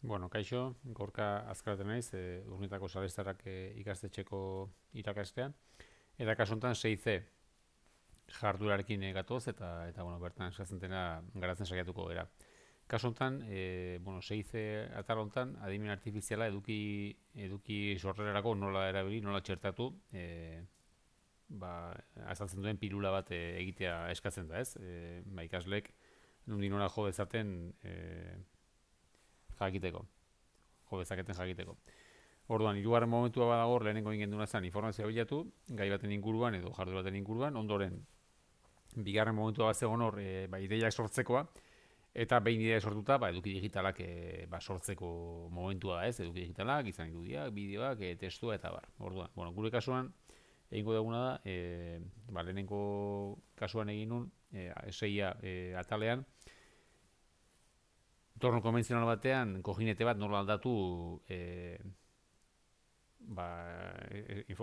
Bueno, kaixo, gorka azkaratu naiz, Urnietako salestarrak ikastetxeko irakastea. Eta kasu honetan 6C jardurarekin gatoz eta bueno, bertan eskatzen dena garatzen saiatuko gara. Kasu honetan, 6C atal honetan adimen artifiziala eduki sorrerarako nola erabili, nola txertatu, ba, azaltzen duen pilula bat egitea eskatzen da, ez? Ikasleek nondik nora jo dezaten jakiteko, jo dezaketen jakiteko. Orduan, hirugarren momentua badago, lehenengo ingen duna zen informazioa bilatu, gai baten inguruan edo jardu baten inguruan, ondoren, bigarren momentua bat zegoen hor, ideiak sortzekoa, eta behin ideia sortuta, eduki digitalak sortzeko momentua da ez, eduki digitalak, izan irudiak, bideoak, testua eta bar. Orduan, bueno, gure kasuan, egingo duguna da, lehenengo kasuan egin nun, seia atalean, torno konbentzional batean, kojinete bat nola aldatu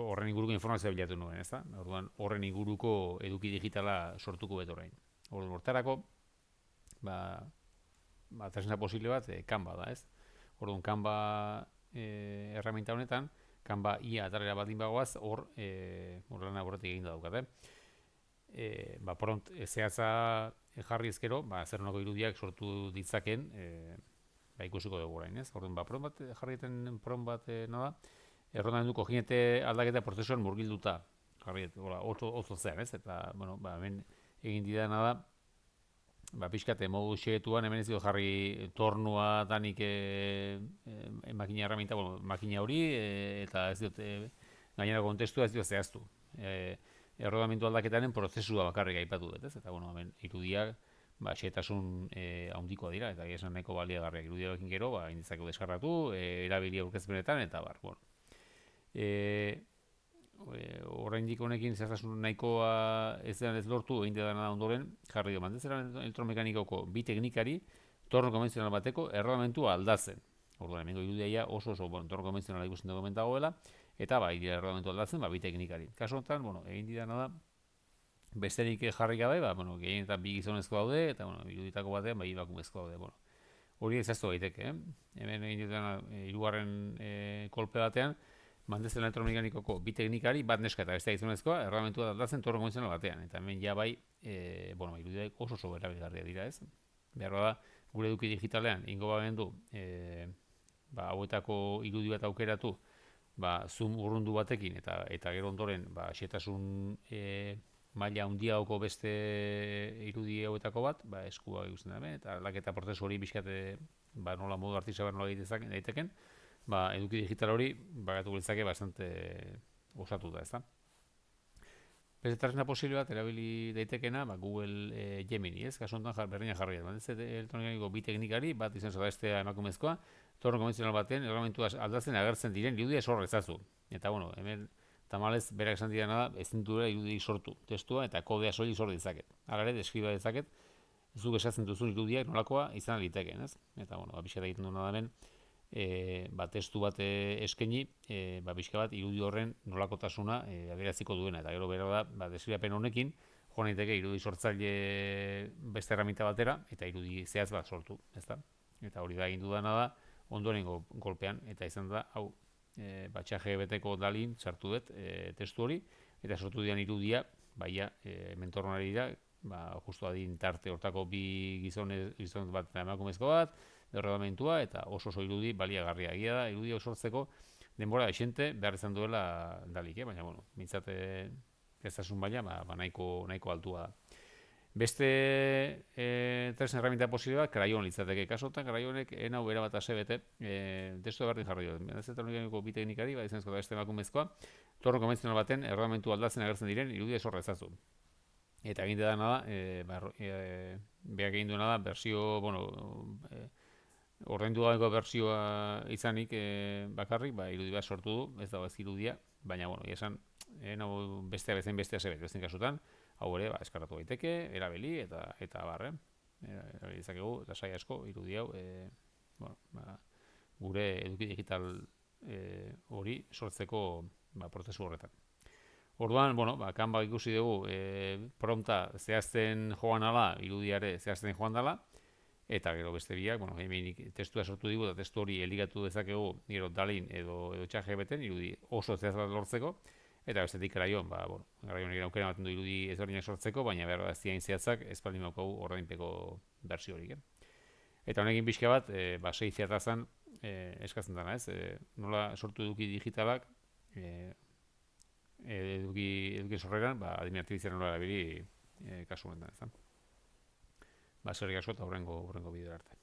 horren inguruko informazioa bilatu nuen, ezta? Orduan, horren inguruko eduki digitala sortuko beto orain. Orduan, hortarako, tresna posible bat, Canva da, ez? Orduan, Canva herramienta honetan, Canva ia atalera batin bagoaz, horrela borretik egin da daukat, prompt zehatza jarri ezkero, zer nolako irudiak sortu ditzaken, ikusiko dugu orain, ez? Orduan, prompt bat jarri eten prompt bat nada, errondamenduko jinete aldaketa prozesuan murgilduta jarri, oso zean, ez? Eta, bueno, hemen egin didana da, pixkate modu xegetuan, hemen ez dut jarri tornua danik makina herramienta, makina hori, eta ez dut, gainera kontestua ez dut zehaztu. Errodamendu aldaketaren prozesua bakarrik aipatu dut, ez? Eta, bueno, hemen irudiak, xetasun handikoa dira, eta esan nahiko baliagarriak irudiarekin gero, indizako deskarratu, erabili aurkezpenetan, eta bar, bueno. Oraindik honekin zehaztasun nahikoa ez lortu egin dena ondoren jarri du mandezera elektromekanikoko bi teknikari torno konbentzional bateko errodamentua aldatzen. Orduan hemengo irudia oso torno konbentzionala ikusten dugu dagoela eta errodamentua aldatzen bi teknikari. Kasu honetan, egin didana da besterik jarri gabe, gehienetan bi gizonezko daude eta iruditako batean bi emakumezko daude. Hori ezaztu daiteke, hemen egin didana hirugarren kolpe batean mandezen elektromekanikoko bi teknikari, bat neska eta bestea gizonezkoa, erramentua aldatzen torno konbentzional batean. Eta hemen ja irudiak oso erabilgarria dira, ez? Behar da, gure eduki digitalean, ingo babendu, hauetako irudi bat aukeratu, zoom urrundu batekin, eta gero ondoren, xetasun maila handiagoko beste irudi hauetako bat, eskua ikusten da, eta aldaketa prozesu hori bizkate, nola modu artisabar nola egiten daiteken, eduki digital hori bagatu gultzake bastante osatu da, ezta? Beste tresna posible bat erabili daitekena, Google Gemini, ez? Kasu honetan berdina jarri da. Ez elektronikako bi teknikari, bat izan zara bestea emakumezkoa, torno konbentzional baten erramentua aldatzen agertzen diren irudia sor ezazu. Eta bueno, hemen tamalez berak esan dira da, ezin duela irudi sortu testua eta kodea soilik sor ditzaket. Hala ere, deskriba dezaket, zuk esatzen duzun irudiak nolakoa izan litekeen, ez? Eta bueno, pixka egiten duena da hemen, testu bat eskaini, pixka bat irudi horren nolakotasuna adieraziko duena, eta gero bera da, deskribapen honekin, joan daiteke irudi sortzaile beste erraminta batera, eta irudi zehaz bat sortu, ezta? Eta hori da egin dudana da, ondorengo golpean, eta izan da, hau, ChatGPT-ko dalin sartu dut testu hori, eta sortu dian irudia, mentornari dira, justu adin tarte hortako bi gizon bat emakumezko bat, derrodamentua eta oso irudi baliagarria egia da, irudi sortzeko denbora esente behar izan duela dalik, baina, mintzate ezasun baina, nahiko altua da. Beste tresna herramienta posible bat, krayon litzateke. Kasotan, krayonek enau erabat asebete, testu berdin jarri dut. Ez eta honikako bi teknikari, izanezko da beste emakumezkoa, torno konbentzional baten errodamentu aldatzen agertzen diren irudia sorra ezazu. Eta egin dena da, behar egin duena da, bersio, ordaindu gabeko bertsioa izanik bakarrik, irudi bat sortu du, ez dago ez irudia, baina, esan, bestea bezain bestea zebet, besten kasutan, hau ere, eskarratu daiteke, erabili, eta barre, erabili izakegu, eta saia asko, irudi hau, gure eduki digital hori sortzeko prozesu horretan. Orduan, Canva ikusi dugu, prompta zehazten joan ala, irudiare zehazten joan dela, eta gero beste biak, bueno, hemen testua sortu digu, eta testu hori eligatu dezakegu, gero Dalin edo ChatGPTen, irudi oso zehaz bat lortzeko, eta bestetik Crayon, bueno, Crayon egin aukera ematen du irudi ezberdinak sortzeko, baina behar da ziain zehatzak ez baldin daukagu ordainpeko bertsio horik. Eta honekin pixka bat, 6 zehatazan eskatzen dena, ez? Nola sortu eduki digitalak, eduki sorreran, adimen artifiziala nola erabili kasu honetan, ez da? Zerrik asko eta hurrengo bideo arte.